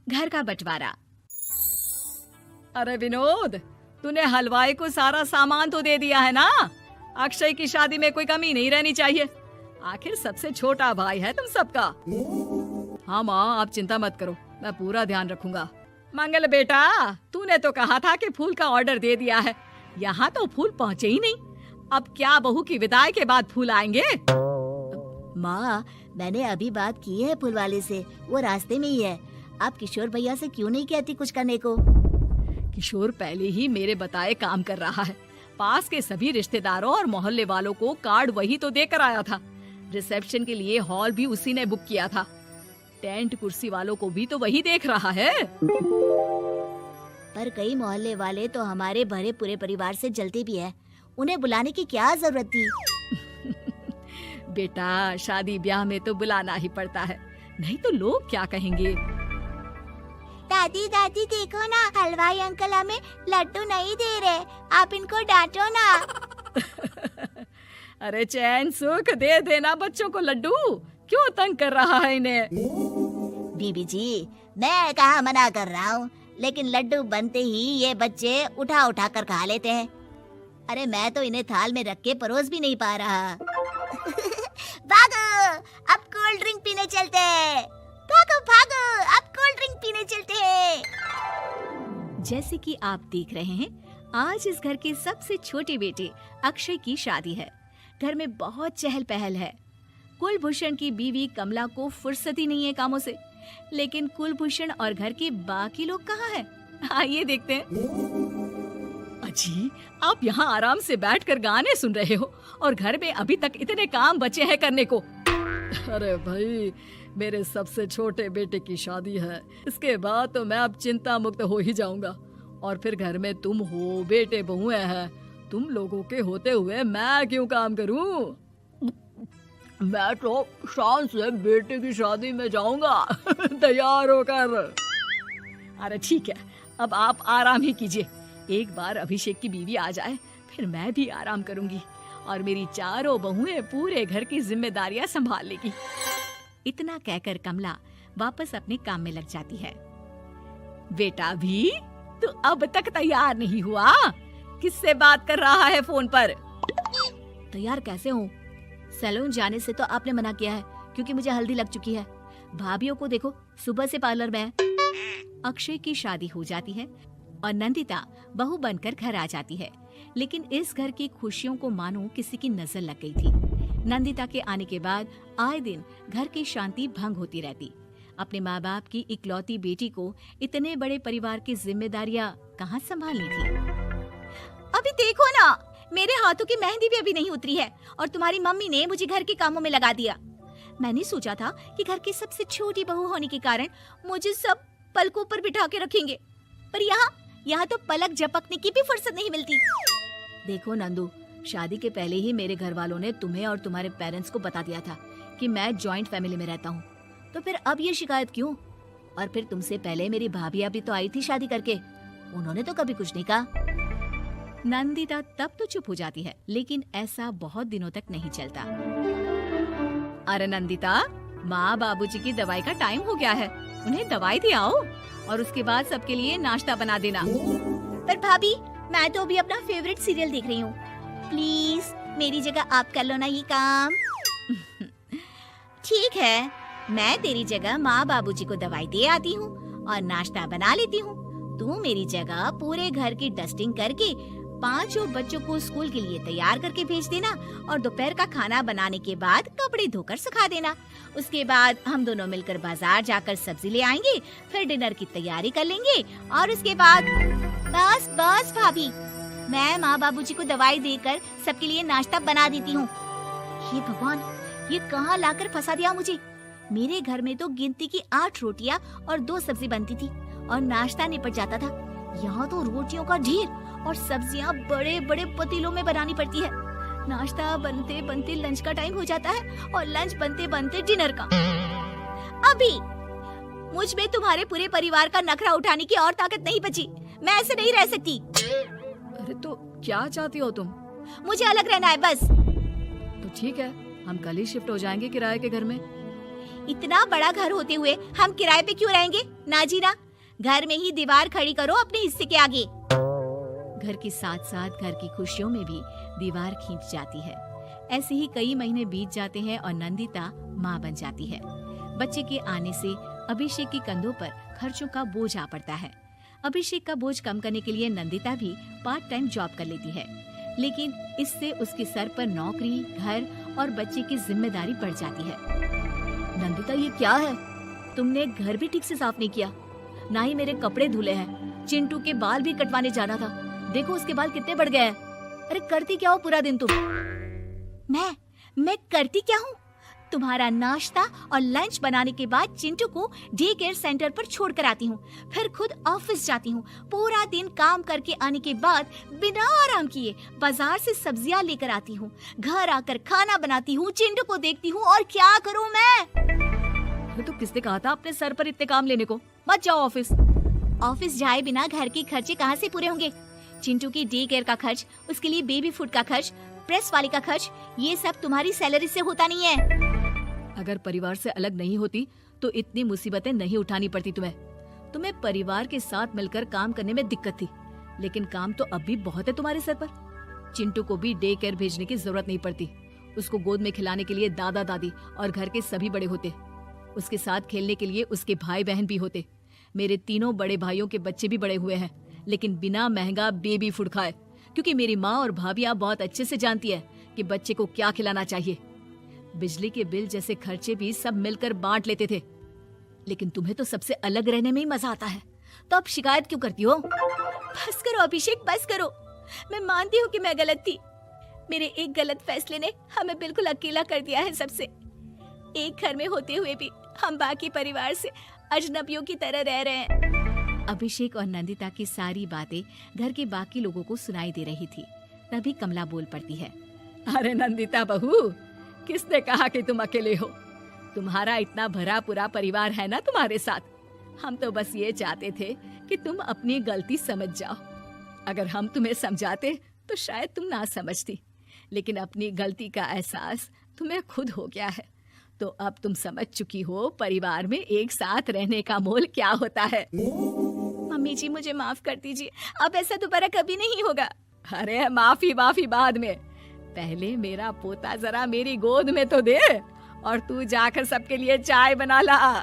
घर का बंटवारा। अरे विनोद, तूने हलवाई को सारा सामान तो दे दिया है ना? अक्षय की शादी में कोई कमी नहीं रहनी चाहिए। आखिर सबसे छोटा भाई है तुम सबका। हाँ माँ, आप चिंता मत करो, मैं पूरा ध्यान रखूंगा। मंगल बेटा, तूने तो कहा था कि फूल का ऑर्डर दे दिया है, यहाँ तो फूल पहुँचे ही नहीं। अब क्या बहू की विदाई के बाद फूल आएंगे? माँ, मैंने अभी बात की है फूल वाले से, वो रास्ते में ही है। आप किशोर भैया से क्यों नहीं कहती कुछ करने को? किशोर पहले ही मेरे बताए काम कर रहा है। पास के सभी रिश्तेदारों और मोहल्ले वालों को कार्ड वही तो देकर आया था। रिसेप्शन के लिए हॉल भी उसी ने बुक किया था। टेंट कुर्सी वालों को भी तो वही देख रहा है। पर कई मोहल्ले वाले तो हमारे भरे पूरे परिवार से जलते भी है, उन्हें बुलाने की क्या जरूरत थी? बेटा, शादी ब्याह में तो बुलाना ही पड़ता है, नहीं तो लोग क्या कहेंगे। दादी दादी देखो ना, हलवाई अंकल हमें लड्डू नहीं दे रहे, आप इनको डांटो ना। अरे चैन सुख दे देना बच्चों को लड्डू, क्यों तंग कर रहा है इन्हें? बीबी जी, मैं कहाँ मना कर रहा हूँ, लेकिन लड्डू बनते ही ये बच्चे उठा उठा कर खा लेते हैं। अरे मैं तो इन्हें थाल में रख के परोस भी नहीं पा रहा। भागो, अब कोल्ड ड्रिंक पीने चलते हैं। भागो भागो, अब कोल्ड ड्रिंक पीने चलते हैं। जैसे कि आप देख रहे हैं, आज इस घर के सबसे छोटे बेटे अक्षय की शादी है। घर में बहुत चहल पहल है। कुलभूषण की बीवी कमला को फुर्सत ही नहीं है कामों से, लेकिन कुलभूषण और घर के बाकी लोग कहाँ हैं? आइए देखते हैं। अजी, आप यहाँ आराम से बैठकर गाने सुन रहे हो और घर में अभी तक इतने काम बचे हैं करने को। अरे भाई, मेरे सबसे छोटे बेटे की शादी है, इसके बाद तो मैं अब चिंता मुक्त हो ही जाऊंगा। और फिर घर में तुम हो, बेटे बहुएं हैं, तुम लोगों के होते हुए मैं क्यों काम करूं? मैं तो शान से बेटे की शादी में जाऊंगा तैयार होकर। अरे ठीक है, अब आप आराम ही कीजिए। एक बार अभिषेक की बीवी आ जाए, फिर मैं भी आराम करूंगी और मेरी चारों बहुएं पूरे घर की जिम्मेदारियां संभाल लेगी। इतना कहकर कमला वापस अपने काम में लग जाती है। बेटा भी, तू अब तक तैयार नहीं हुआ? किससे बात कर रहा है फोन पर? तैयार कैसे हूँ? सैलून जाने से तो आपने मना किया है, क्योंकि मुझे हल्दी लग चुकी है। भाभीयों को देखो, सुबह से पार्लर में है। अक्षय की शादी हो जाती है और नंदिता बहू बनकर घर आ जाती है, लेकिन इस घर की खुशियों को मानो किसी की नजर लग गई थी। नंदिता के आने के बाद आए दिन घर की शांति भंग होती रहती। अपने माँ बाप की इकलौती बेटी को इतने बड़े परिवार की जिम्मेदारियां कहाँ संभालनी थी? अभी देखो ना, मेरे हाथों की मेहंदी भी अभी नहीं उतरी है और तुम्हारी मम्मी ने मुझे घर के कामों में लगा दिया। मैंने सोचा था कि घर की सबसे छोटी बहू होने के कारण मुझे सब पलकों पर बिठा के रखेंगे, पर यहाँ तो पलक झपकने की भी फुर्सत नहीं मिलती। देखो नंदू, शादी के पहले ही मेरे घर वालों ने तुम्हें और तुम्हारे पेरेंट्स को बता दिया था कि मैं जॉइंट फैमिली में रहता हूँ, तो फिर अब ये शिकायत क्यों? और फिर तुमसे पहले मेरी भाभी भी तो आई थी शादी करके, उन्होंने तो कभी कुछ नहीं कहा। नंदिता तब तो चुप हो जाती है, लेकिन ऐसा बहुत दिनों तक नहीं चलता। अरे नंदिता, माँ बाबूजी की दवाई का टाइम हो गया है, उन्हें दवाई दे आओ और उसके बाद सबके लिए नाश्ता बना देना। पर भाभी, मैं तो अभी अपना फेवरेट सीरियल देख रही हूँ, प्लीज मेरी जगह आप कर लो ना ये काम। ठीक है, मैं तेरी जगह माँ बाबूजी को दवाई दे आती हूँ और नाश्ता बना लेती हूँ। तू मेरी जगह पूरे घर की डस्टिंग करके पांचों बच्चों को स्कूल के लिए तैयार करके भेज देना और दोपहर का खाना बनाने के बाद कपड़े धोकर सुखा देना। उसके बाद हम दोनों मिलकर बाजार जाकर सब्जी ले आएंगे, फिर डिनर की तैयारी कर लेंगे और उसके बाद बस बस भाभी, मैं माँ बाबूजी को दवाई देकर सबके लिए नाश्ता बना देती हूँ। हे भगवान, ये कहाँ लाकर फंसा दिया मुझे। मेरे घर में तो गिनती की 8 रोटियाँ और 2 सब्जी बनती थी और नाश्ता निपट जाता था। यहाँ तो रोटियों का ढेर और सब्जियाँ बड़े बड़े पतीलों में बनानी पड़ती है। नाश्ता बनते बनते लंच का टाइम हो जाता है और लंच बनते बनते डिनर का। अभी मुझ में तुम्हारे पूरे परिवार का नखरा उठाने की और ताकत नहीं बची। मैं ऐसे नहीं रह सकती। अरे तो क्या चाहती हो तुम? मुझे अलग रहना है बस। तो ठीक है, हम कल ही शिफ्ट हो जाएंगे किराए के घर में। इतना बड़ा घर होते हुए हम किराए पे क्यों रहेंगे? ना जी ना, घर में ही दीवार खड़ी करो अपने हिस्से के आगे। घर के साथ साथ घर की खुशियों में भी दीवार खींच जाती है। ऐसे ही कई महीने बीत जाते हैं और नंदिता माँ बन जाती है। बच्चे के आने से अभिषेक के कंधों पर खर्चों का बोझ आ पड़ता है। अभिषेक का बोझ कम करने के लिए नंदिता भी पार्ट टाइम जॉब कर लेती है, लेकिन इससे उसके सर पर नौकरी, घर और बच्चे की जिम्मेदारी बढ़ जाती है। नंदिता, ये क्या है? तुमने घर भी ठीक से साफ नहीं किया, ना ही मेरे कपड़े धुले हैं। चिंटू के बाल भी कटवाने जाना था, देखो उसके बाल कितने बढ़ गए हैं। अरे करती क्या हो पूरा दिन तुम? मैं करती क्या हूँ? तुम्हारा नाश्ता और लंच बनाने के बाद चिंटू को डे केयर सेंटर पर छोड़ कर आती हूँ, फिर खुद ऑफिस जाती हूँ। पूरा दिन काम करके आने के बाद बिना आराम किए बाजार से सब्जियाँ लेकर आती हूँ, घर आकर खाना बनाती हूँ, चिंटू को देखती हूँ, और क्या करूँ मैं? तो किसने कहा था अपने सर पर इतने काम लेने को? मत जाओ ऑफिस। ऑफिस जाए बिना घर के खर्चे कहाँ से पूरे होंगे? चिंटू की डे केयर का खर्च, उसके लिए बेबी फूड का खर्च, प्रेस वाली का खर्च, ये सब तुम्हारी सैलरी से होता नहीं है। अगर परिवार से अलग नहीं होती तो इतनी मुसीबतें नहीं उठानी पड़ती तुम्हें परिवार के साथ मिलकर काम करने में दिक्कत थी, लेकिन काम तो अब भी बहुत है तुम्हारे सर पर। चिंटू को भी डे केयर भेजने की जरूरत नहीं पड़ती। उसको गोद में खिलाने के लिए दादा दादी और घर के सभी बड़े होते। उसके साथ खेलने के लिए उसके भाई बहन भी होते। मेरे तीनों बड़े भाइयों के बच्चे भी बड़े हुए हैं, लेकिन बिना महंगा बेबी फूड खाए, क्योंकि मेरी माँ और भाभियाँ बहुत अच्छे से जानती है कि बच्चे को क्या खिलाना चाहिए। बिजली के बिल जैसे खर्चे भी सब मिलकर बांट लेते थे, लेकिन तुम्हें तो सबसे अलग रहने में ही मजा आता है, तो अब शिकायत क्यों करती हो? बस करो अभिषेक, बस करो। मैं मानती हूँ कि मैं गलत थी। मेरे एक गलत फैसले ने हमें बिल्कुल अकेला कर दिया है सबसे। एक घर में होते हुए भी हम बाकी परिवार से अजनबियों की तरह रह रहे हैं। अभिषेक और नंदिता की सारी बातें घर के बाकी लोगों को सुनाई दे रही थी। तभी कमला बोल पड़ती है। अरे नंदिता बहू, किसने कहा कि तुम अकेले हो? तुम्हारा इतना भरा पूरा परिवार है ना तुम्हारे साथ। हम तो बस ये चाहते थे कि तुम अपनी गलती समझ जाओ। अगर हम तुम्हें समझाते तो शायद तुम ना समझती, लेकिन अपनी गलती का एहसास तुम्हें खुद हो गया है, तो अब तुम समझ चुकी हो परिवार में एक साथ रहने का मोल क्या होता है। मम्मी जी, मुझे माफ कर दीजिए, अब ऐसा दोबारा कभी नहीं होगा। अरे माफी बाद में, पहले मेरा पोता जरा मेरी गोद में तो दे, और तू जाकर सबके लिए चाय बना ला।